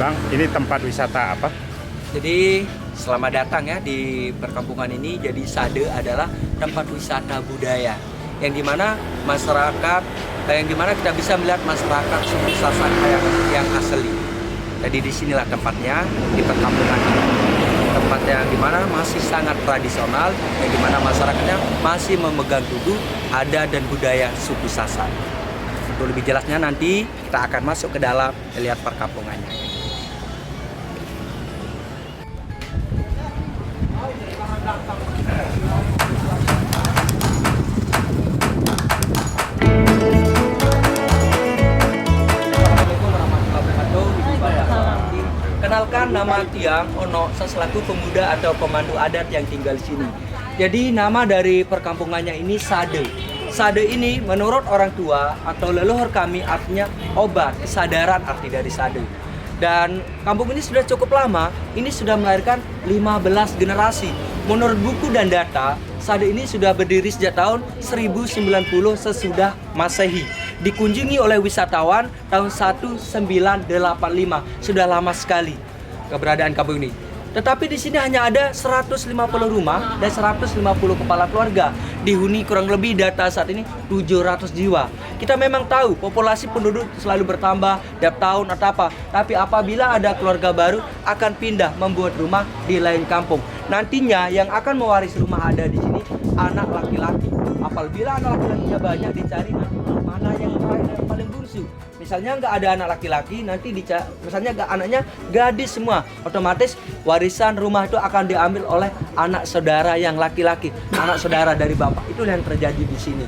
Bang, ini tempat wisata apa? Jadi selamat datang ya di perkampungan ini. Jadi Sade adalah tempat wisata budaya yang dimana masyarakat, yang dimana kita bisa melihat masyarakat suku Sasak yang asli. Jadi disinilah tempatnya di perkampungan ini. Tempat yang dimana masih sangat tradisional, yang dimana masyarakatnya masih memegang teguh adat dan budaya suku Sasak. Untuk lebih jelasnya nanti kita akan masuk ke dalam melihat perkampungannya. Kenalkan, nama Tiang Ono, saya selaku pemuda atau pemandu adat yang tinggal di sini. Jadi nama dari perkampungannya ini Sade. Sade ini menurut orang tua atau leluhur kami artinya obat, kesadaran arti dari Sade. Dan kampung ini sudah cukup lama, ini sudah melahirkan 15 generasi. Menurut buku dan data, Sade ini sudah berdiri sejak tahun 1090 sesudah Masehi. Dikunjungi oleh wisatawan tahun 1985. Sudah lama sekali keberadaan kampung ini. Tetapi di sini hanya ada 150 rumah dan 150 kepala keluarga. Dihuni kurang lebih data saat ini 700 jiwa. Kita memang tahu populasi penduduk selalu bertambah tiap tahun atau apa. Tapi apabila ada keluarga baru akan pindah membuat rumah di lain kampung. Nantinya yang akan mewaris rumah ada di sini anak laki-laki. Apabila anak laki-lakinya banyak, dicari mana yang paling bungsu. Misalnya nggak ada anak laki-laki, nanti misalnya nggak anaknya gadis semua, otomatis warisan rumah itu akan diambil oleh anak saudara yang laki-laki, anak saudara dari bapak. Itu yang terjadi di sini.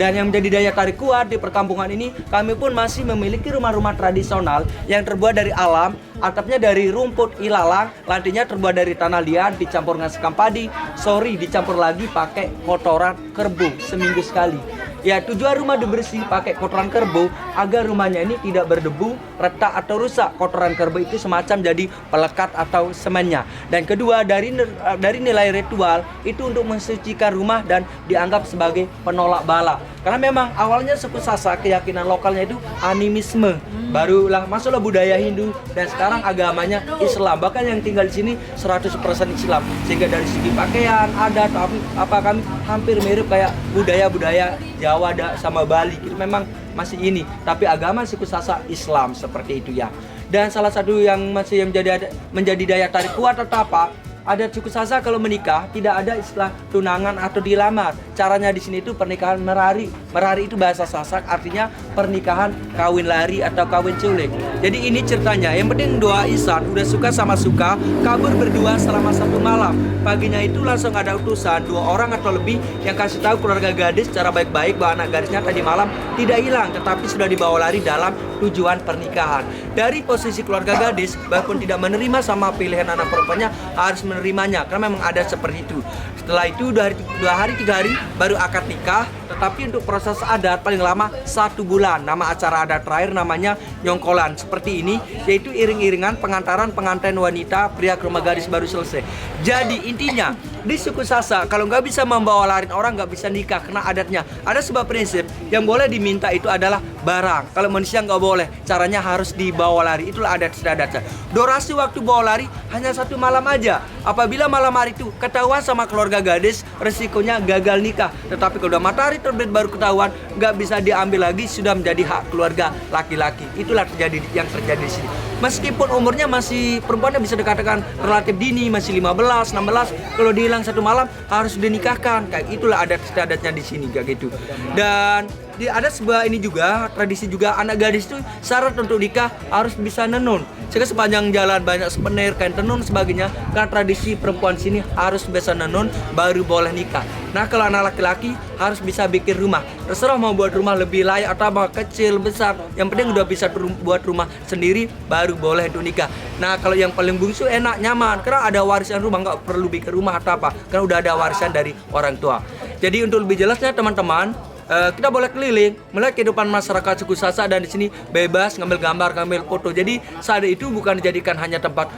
Dan yang menjadi daya tarik kuat di perkampungan ini, kami pun masih memiliki rumah-rumah tradisional yang terbuat dari alam, atapnya dari rumput ilalang, lantainya terbuat dari tanah liat dicampur dengan sekam padi, sori dicampur lagi pakai kotoran kerbau seminggu sekali. Ya, tujuan rumah dibersih pakai kotoran kerbau agar rumahnya ini tidak berdebu, retak atau rusak. Kotoran kerbau itu semacam jadi pelekat atau semennya. Dan kedua, dari nilai ritual itu untuk mensucikan rumah dan dianggap sebagai penolak bala. Karena memang awalnya suku Sasak keyakinan lokalnya itu animisme. Barulah masuklah budaya Hindu dan sekarang agamanya Islam. Bahkan yang tinggal di sini 100% Islam. Sehingga dari segi pakaian, adat, apa kami hampir mirip kayak budaya-budaya Jawa sama Bali. Itu memang masih ini. Tapi agama suku Sasak Islam seperti itu ya. Dan salah satu yang masih menjadi daya tarik kuat atau apa? Adat suku Sasak kalau menikah tidak ada istilah tunangan atau dilamar. Caranya di sini itu pernikahan merari. Merari itu bahasa Sasak artinya pernikahan kawin lari atau kawin culik. Jadi ini ceritanya. Yang penting dua insan udah suka sama suka, kabur berdua selama 1 malam. Paginya itu langsung ada utusan 2 orang atau lebih yang kasih tahu keluarga gadis secara baik-baik bahwa anak gadisnya tadi malam tidak hilang, tetapi sudah dibawa lari dalam tujuan pernikahan. Dari posisi keluarga gadis, walaupun tidak menerima sama pilihan anak perempuannya, harus menerimanya karena memang ada seperti itu. Setelah itu 2 hari 3 hari baru akad nikah, tetapi untuk proses adat paling lama 1 bulan. Nama acara adat terakhir namanya nyongkolan seperti ini, yaitu iring-iringan pengantaran pengantin wanita pria ke rumah gadis baru selesai. Jadi intinya di suku Sasak kalau nggak bisa membawa larin orang nggak bisa nikah karena adatnya ada sebuah prinsip yang boleh diminta itu adalah barang. Kalau manusia nggak boleh, caranya harus dibawa lari. Itulah adat-adatnya. Durasi waktu bawa lari hanya 1 malam aja. Apabila malam hari itu ketahuan sama keluarga gadis, resikonya gagal nikah. Tetapi kalau udah matahari terbit baru ketahuan, nggak bisa diambil lagi, sudah menjadi hak keluarga laki-laki. Itulah yang terjadi di sini. Meskipun umurnya masih perempuannya bisa dikatakan relatif dini, masih 15, 16, kalau dihilang 1 malam harus dinikahkan. Kayak itulah adat-adatnya di sini kayak gitu. Dan ada sebuah ini juga tradisi juga, anak gadis itu syarat untuk nikah harus bisa nenun. Sehingga sepanjang jalan banyak souvenir, kain tenun sebagainya. Karena tradisi perempuan sini harus bisa nenun baru boleh nikah. Nah kalau anak laki-laki harus bisa bikin rumah. Terserah mau buat rumah lebih layak atau mau kecil, besar. Yang penting udah bisa buat rumah sendiri baru boleh untuk nikah. Nah kalau yang paling bungsu enak, nyaman. Karena ada warisan rumah, nggak perlu bikin rumah atau apa. Karena udah ada warisan dari orang tua. Jadi untuk lebih jelasnya teman-teman, kita boleh keliling melihat kehidupan masyarakat suku Sasak, dan di sini bebas ngambil gambar, ngambil foto. Jadi Sade itu bukan dijadikan hanya tempat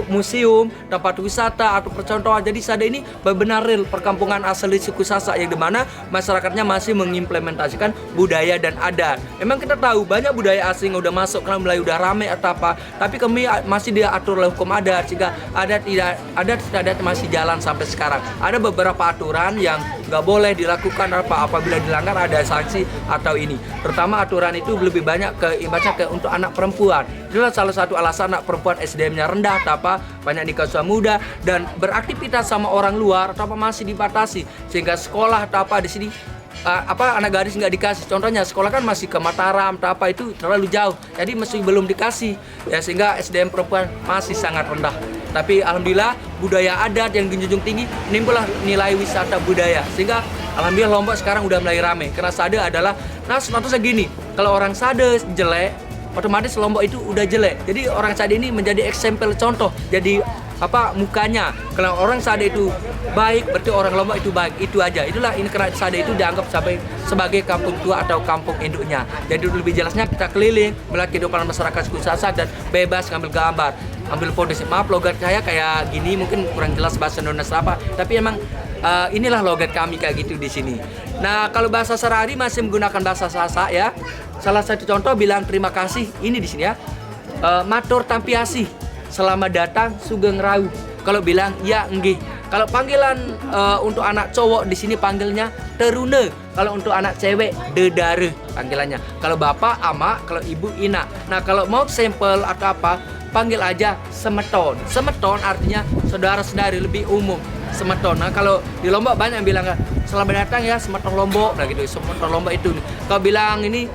museum, tempat wisata atau percontohan. Jadi Sade ini benar-benar real perkampungan asli suku Sasak yang dimana masyarakatnya masih mengimplementasikan budaya dan adat. Memang kita tahu banyak budaya asing udah masuk, karena Melayu udah rame atau apa, tapi kami masih diatur oleh hukum adat sehingga adat masih jalan sampai sekarang. Ada beberapa aturan yang nggak boleh dilakukan apabila dilanggar, ada sanksi atau ini. Terutama aturan itu lebih banyak untuk anak perempuan. Itulah salah satu alasan anak perempuan SDM-nya rendah, banyak nikah usia muda dan beraktivitas sama orang luar masih dibatasi, sehingga sekolah di sini anak gadis nggak dikasih. Contohnya sekolah kan masih ke Mataram itu terlalu jauh, jadi masih belum dikasih ya, sehingga SDM perempuan masih sangat rendah. Tapi alhamdulillah budaya adat yang dijunjung tinggi, nimbullah nilai wisata budaya, sehingga alhamdulillah Lombok sekarang udah mulai rame. Karena Sade adalah, statusnya gini, kalau orang Sade jelek, otomatis Lombok itu udah jelek. Jadi orang Sade ini menjadi eksempel contoh, jadi mukanya. Kalau orang Sade itu baik, berarti orang Lombok itu baik. Itu aja. Itulah ini, karena Sade itu dianggap sebagai kampung tua atau kampung induknya. Jadi lebih jelasnya kita keliling melihat kehidupan masyarakat suku Sasak dan bebas ngambil gambar, ambil foto. Maaf logat saya kayak gini, mungkin kurang jelas bahasa Indonesia tapi emang inilah logat kami kayak gitu di sini. Nah, kalau bahasa sehari-hari masih menggunakan bahasa Sasak ya. Salah satu contoh bilang terima kasih ini di sini ya. Matur tampiasi, selamat datang Sugeng Rawu. Kalau bilang ya nggih. Kalau panggilan untuk anak cowok di sini panggilnya terune. Kalau untuk anak cewek dedare panggilannya. Kalau bapak ama, kalau ibu ina. Nah, kalau mau sampel atau panggil aja semeton. Semeton artinya saudara-saudari, lebih umum. Semeton. Nah, kalau di Lombok banyak yang bilang selamat datang ya Semeton Lombok. Nah gitu, Semeton Lombok itu. Kalau bilang ini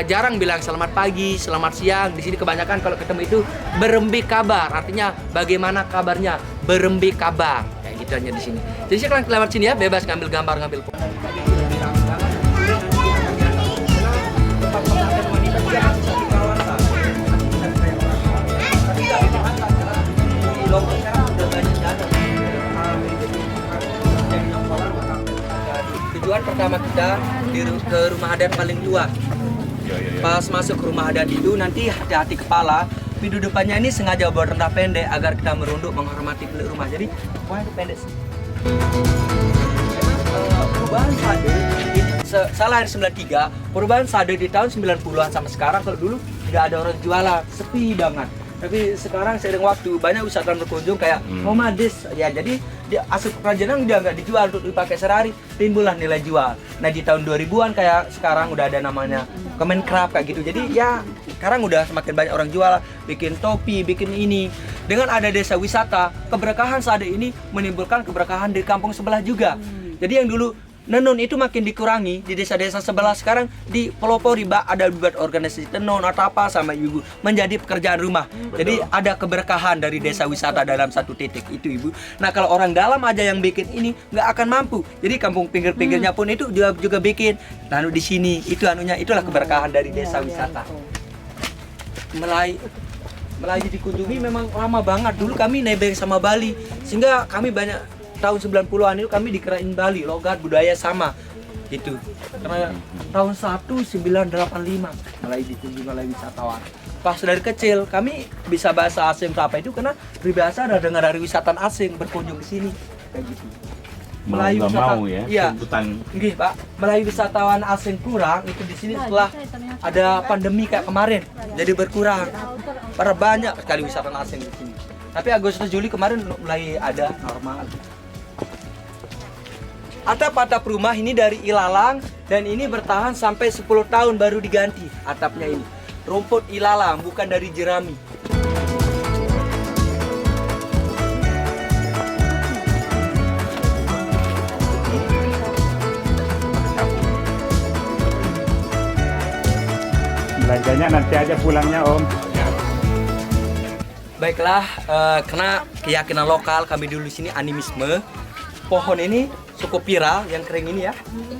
jarang bilang selamat pagi, selamat siang. Di sini kebanyakan kalau ketemu itu berembik kabar, artinya bagaimana kabarnya, berembik kabar. Kayak gitu aja di sini. Jadi saya lewat sini ya, bebas ngambil gambar, ngambil foto. Tujuan pertama kita ke rumah adat paling tua. Pas masuk ke rumah adat itu nanti hati-hati kepala. Pintu depannya ini sengaja buat rendah pendek agar kita merunduk menghormati pemilik rumah. Jadi pokoknya pendek. Perubahan Sade salah dari 93. Perubahan Sade di tahun 90-an sampai sekarang, kalau dulu nggak ada orang jualan, sepi banget. Tapi sekarang seiring waktu banyak wisatawan berkunjung kayak nomadis ya, jadi asal kerajinan udah nggak dijual untuk dipakai sehari, timbullah nilai jual. Nah di tahun 2000-an kayak sekarang udah ada namanya Kemenkraf kayak gitu. Jadi ya sekarang udah semakin banyak orang jual, bikin topi, bikin ini. Dengan ada desa wisata, keberkahan Sade ini menimbulkan keberkahan di kampung sebelah juga. Jadi yang dulu tenun itu makin dikurangi di desa-desa sebelah, sekarang di pelopori ada buat organisasi tenun atau sama ibu menjadi pekerjaan rumah. Jadi ada keberkahan dari desa wisata dalam satu titik itu ibu. Nah kalau orang dalam aja yang bikin ini nggak akan mampu. Jadi kampung pinggir-pinggirnya pun itu juga bikin. Lalu di sini itulah keberkahan dari desa wisata. Melayu dikunjungi memang lama banget. Dulu kami nebeng sama Bali, sehingga kami banyak tahun 90-an itu kami dikirain Bali, logat budaya sama gitu. Karena tahun 1985 mulai dikunjungi oleh wisatawan. Pas dari kecil kami bisa bahasa asing apa itu karena biasa ada dengar dari wisatawan asing berkunjung ke sini kayak gitu. Melayu mau ya, iya, nggih Pak. Melayu wisatawan asing kurang itu di sini setelah ada pandemi kayak kemarin, jadi berkurang. Karena banyak sekali wisatawan asing di sini. Tapi Agustus Juli kemarin mulai ada normal. Atap-atap rumah ini dari ilalang dan ini bertahan sampai 10 tahun baru diganti atapnya ini. Rumput ilalang bukan dari jerami. Belanjanya nanti aja pulangnya Om. Baiklah, karena keyakinan lokal kami dulu di sini animisme. Pohon ini Sukopira yang kering ini ya.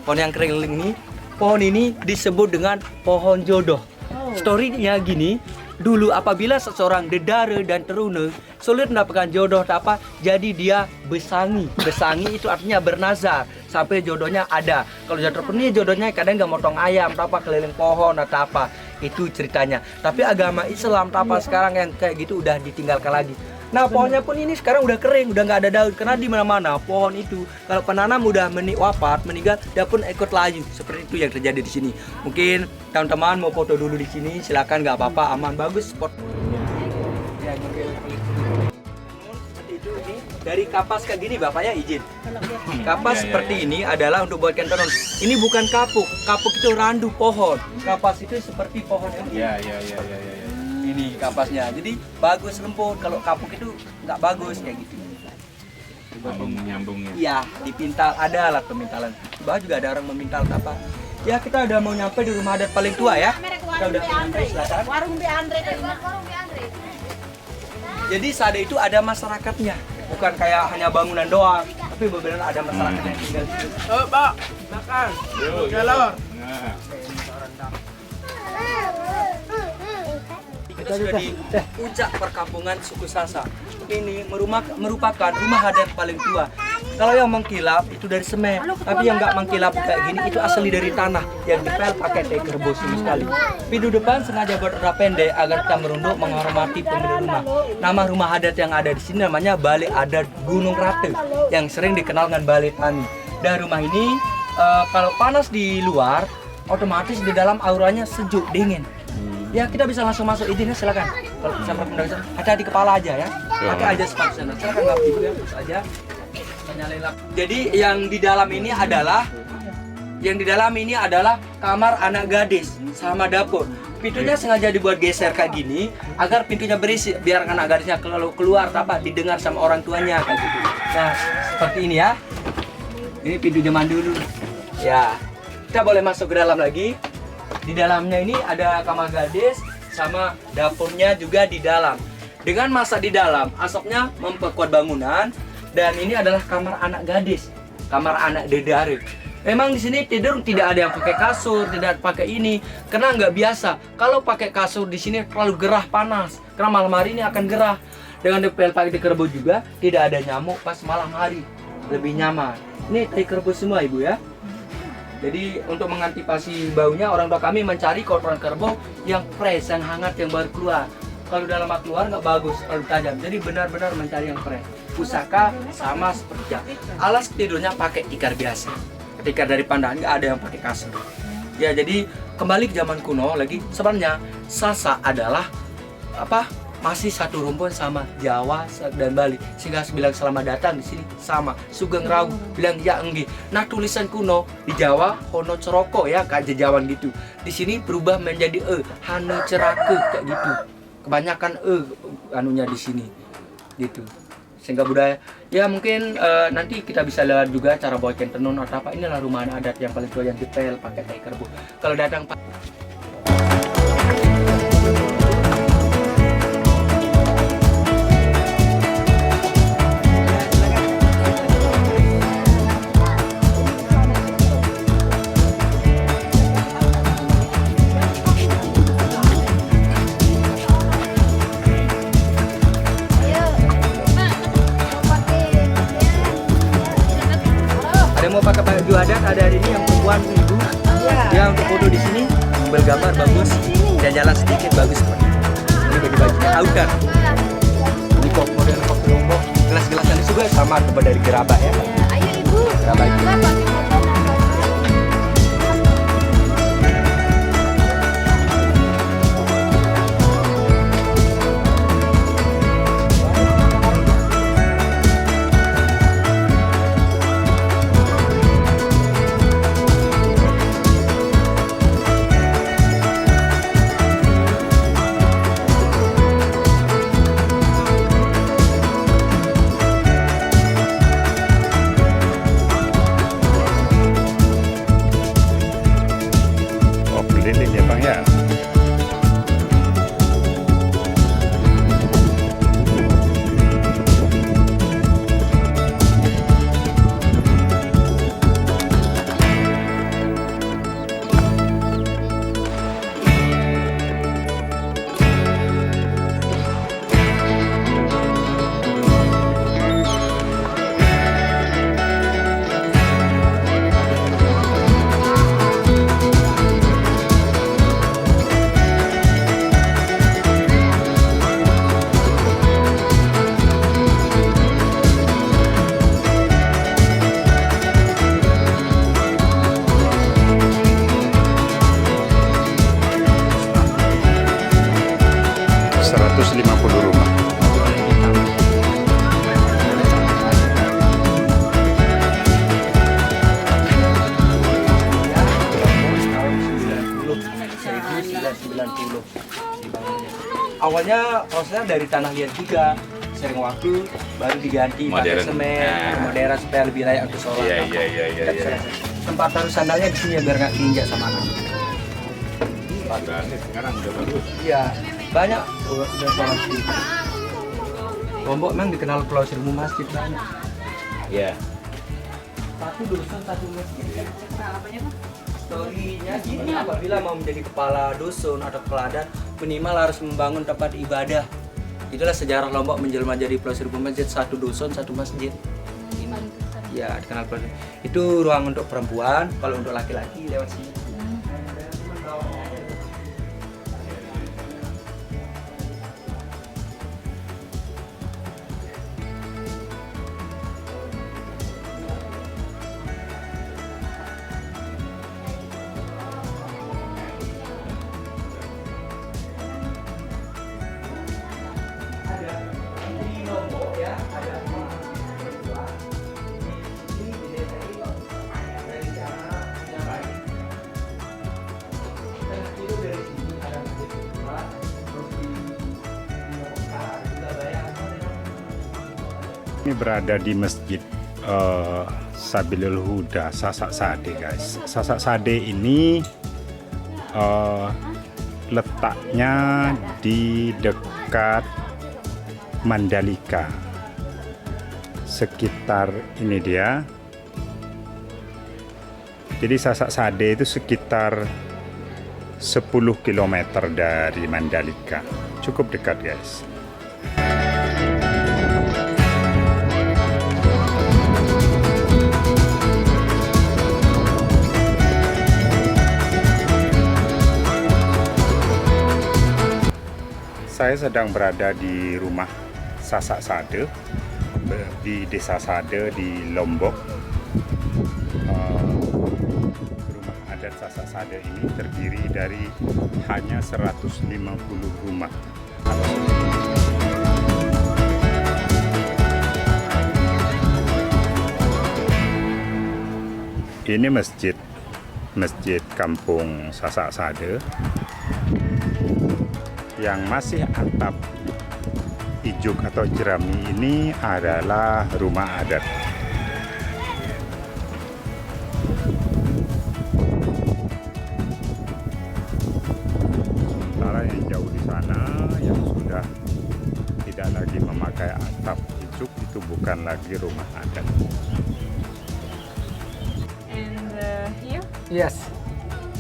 Pohon yang kering ini, pohon ini disebut dengan pohon jodoh. Story-nya gini, dulu apabila seseorang dedare dan teruna sulit mendapatkan jodoh tak apa, jadi dia besangi. Besangi itu artinya bernazar sampai jodohnya ada. Kalau sudah terpenuhi jodohnya kadang nggak motong ayam, tak apa keliling pohon atau apa. Itu ceritanya. Tapi agama Islam tak apa sekarang yang kayak gitu udah ditinggalkan lagi. Nah pohonnya pun ini sekarang udah kering, udah nggak ada daun karena di mana-mana pohon itu kalau penanam udah wafat, meninggal, dia pun ikut laju. Seperti itu yang terjadi di sini. Mungkin teman-teman mau foto dulu di sini, silakan, nggak apa-apa, aman, bagus spot. Ya, seperti itu ini dari kapas kayak gini bapak ya izin. Kapas seperti ini adalah untuk buatkan tenun. Ini bukan kapuk, kapuk itu randu pohon. Kapas itu seperti pohon ini. Ya. Ini kapasnya, jadi bagus lembut. Kalau kapuk itu nggak bagus kayak gitu. Nyambungnya. Iya, dipintal, ada alat pemintalan. Di bawah juga ada orang memintal apa. Ya kita udah mau nyampe di rumah adat paling tua ya. Kita udah nyampe, silakan. Warung Bi Andre. Jadi Sade itu ada masyarakatnya, bukan kayak hanya bangunan doang, tapi benar-benar ada masyarakat yang tinggal di sini. Pak, makan. Galor. Nah. Kita sudah di puncak perkampungan suku Sasak. Ini merupakan rumah adat paling tua. Kalau yang mengkilap itu dari semen, tapi yang nggak mengkilap kayak gini itu asli dari tanah yang dipel pakai teh kerbau sama sekali. Pintu depan sengaja berada pendek agar kita merunduk menghormati pemilik rumah. Nama rumah adat yang ada di sini namanya Balai Adat Gunung Rate yang sering dikenal dengan Balai Tani. Dan rumah ini kalau panas di luar, otomatis di dalam auranya sejuk dingin. Ya kita bisa langsung masuk, izinnya silakan. Kalau bisa merekomendasikan, hati-hati kepala aja ya. Pakai aja sepatu sana. Silakan nggak ibu ya, terus aja. Nyalain lampu. Jadi yang di dalam ini adalah kamar anak gadis sama dapur. Pintunya sengaja dibuat geser kayak gini agar pintunya berisi, biar anak gadisnya kalau keluar apa didengar sama orang tuanya kayak gitu. Nah seperti ini ya. Ini pintu zaman dulu. Ya kita boleh masuk ke dalam lagi. Di dalamnya ini ada kamar gadis sama dapurnya juga di dalam. Dengan masak di dalam, asapnya memperkuat bangunan. Dan ini adalah kamar anak gadis, kamar anak dedare. Memang di sini tidur tidak ada yang pakai kasur, tidak pakai ini, karena nggak biasa. Kalau pakai kasur di sini terlalu gerah panas, karena malam hari ini akan gerah. Dengan dipel pakai di kerbau juga tidak ada nyamuk pas malam hari, lebih nyaman. Ini tai kerbau semua ibu ya. Jadi untuk mengantisipasi baunya, orang tua kami mencari kotoran kerbau yang fresh, yang hangat, yang baru keluar. Kalau udah lama keluar nggak bagus, terlalu tajam. Jadi benar-benar mencari yang fresh. Pusaka sama seperti alas tidurnya pakai tikar biasa. Tikar dari pandan, nggak ada yang pakai kasur. Ya jadi kembali ke zaman kuno lagi. Sebenarnya Sasak adalah masih satu rumpun sama Jawa dan Bali, sehingga bilang selamat datang di sini sama Sugeng Raung bilang ya enggi. Nah tulisan kuno di Jawa Hono Ceroko ya kayak jejawan gitu. Di sini berubah menjadi Hanu Cerake kayak gitu. Kebanyakan anunya di sini gitu. Sehingga budaya ya mungkin nanti kita bisa lihat juga cara buatkan tenun atau apa. Inilah rumah adat yang paling tua yang dipel pakai tai kerbau. Kalau datang mau pakai baju adat, ada hari ini yang perempuan ibu ya untuk foto di sini bergambar bagus dan jalan sedikit bagus seperti ini. Baju-bajunya outer. Ini kok model kok Lombok, gelas-gelasan juga sama terbuat dari gerabah ya. Ayo ibu. Gerabah itu. 50 rumah. Awalnya prosesnya dari tanah liat juga, sering waktu baru diganti pakai Modern. semen, modern supaya lebih layak untuk sholat. Iya. Tempat taruh sandalnya di sini biar nggak diinjak sama anak. Sekarang udah bagus. Iya, banyak udah sholat di sini. Lombok memang dikenal Pulau Seribu masjid banyak. Iya. Satu dusun satu masjid. Story-nya gini, apabila mau menjadi kepala dusun atau kepala adat, minimal harus membangun tempat ibadah. Itulah sejarah Lombok menjelma jadi Pulau Seribu Masjid, satu dusun satu masjid. Ya, dikenal Pulau. Itu ruang untuk perempuan, kalau untuk laki-laki lewat sini. Ini berada di masjid Sabilul Huda Sasak Sade, guys. Sasak Sade ini letaknya di dekat Mandalika. Sekitar ini dia. Jadi Sasak Sade itu sekitar 10 km dari Mandalika. Cukup dekat, guys. Saya sedang berada di rumah Sasak Sade di Desa Sade di Lombok. Rumah adat Sasak Sade ini terdiri dari hanya 150 rumah. Ini masjid kampung Sasak Sade yang masih atap ijuk atau jerami. Ini adalah rumah adat. Sementara yang jauh di sana yang sudah tidak lagi memakai atap ijuk itu bukan lagi rumah adat. And here, Yes,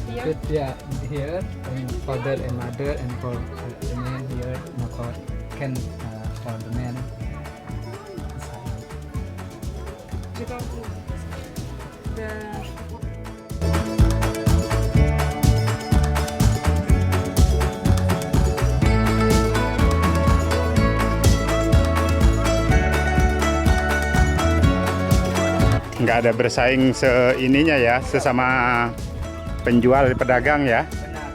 here, yeah, here, and father and mother, and for the man here, no for can for the man. because the Nggak ada bersaing seininya ya, sesama penjual pedagang ya. Benar.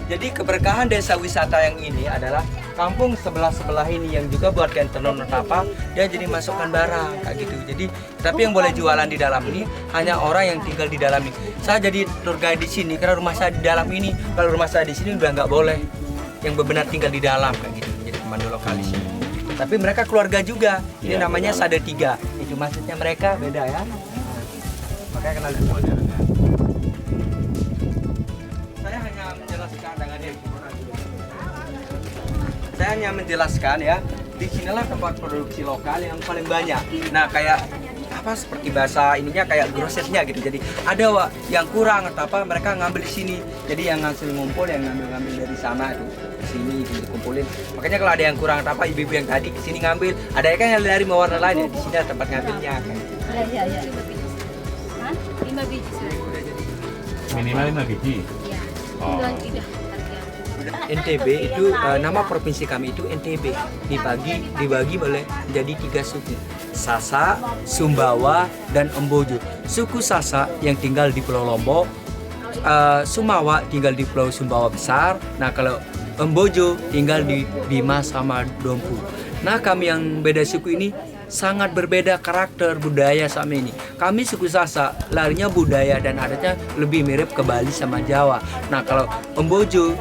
Jadi keberkahan desa wisata yang ini adalah kampung sebelah ini yang juga buat tenun apa dia jadi masukkan barang kayak gitu. Jadi tapi yang boleh jualan di dalam ini hanya orang yang tinggal di dalam ini. Saya jadi tour guide di sini karena rumah saya di dalam ini. Kalau rumah saya di sini udah nggak boleh yang benar tinggal di dalam kayak gitu. Jadi pemandu lokal di sini. Tapi mereka keluarga juga. Ini namanya Sade 3. Itu masjidnya mereka beda ya. Makanya kenal semua. Saya hanya menjelaskan dengan dia. Saya hanya menjelaskan ya, di sinilah tempat produksi lokal yang paling banyak. Nah, kayak apa seperti bahasa ininya kayak grosirnya gitu. Jadi ada yang kurang atau apa mereka ngambil di sini. Jadi yang hasil ngumpul yang ngambil dari sana itu ke sini gitu, dikumpulin. Makanya kalau ada yang kurang atau apa ibu-ibu yang tadi ke sini ngambil. Ada kan yang dari warna lain ya, di sini ada tempat ngambilnya. Iya. Hah? 5 biji. Minimal 5 biji. Iya. Oh. Tidak. NTB itu nama provinsi kami itu NTB dibagi boleh jadi 3 suku, Sasak, Sumbawa, dan Embojo. Suku Sasak yang tinggal di Pulau Lombok, Sumawa tinggal di Pulau Sumbawa besar. Nah kalau Mbojo tinggal di Bima sama Dompu. Nah, kami yang beda suku ini sangat berbeda karakter budaya sama ini. Kami suku Sasak larinya budaya dan adatnya lebih mirip ke Bali sama Jawa. Nah, kalau Mbojo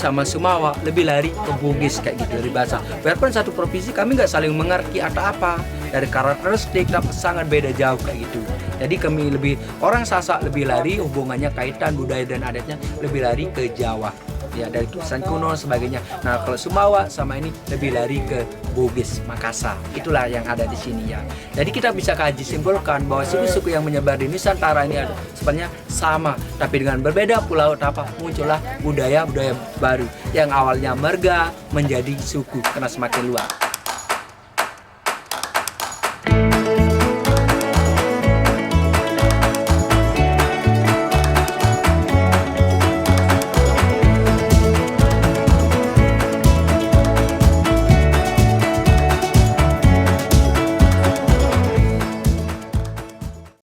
sama Sumawa lebih lari ke Bugis kayak gitu dari bahasa. Biarpun satu provinsi kami nggak saling mengerti atau apa dari karakteristik, tapi sangat beda jauh kayak gitu. Jadi kami orang Sasak lebih lari hubungannya kaitan budaya dan adatnya lebih lari ke Jawa. Ya, dari tulisan kuno sebagainya. Nah, kalau Sumawa sama ini lebih lari ke Bugis, Makassar. Itulah yang ada di sini ya. Jadi kita bisa kaji simpulkan bahwa suku-suku yang menyebar di Nusantara ini sebenarnya sama, tapi dengan berbeda pulau tapak muncullah budaya-budaya baru yang awalnya marga menjadi suku karena semakin luas.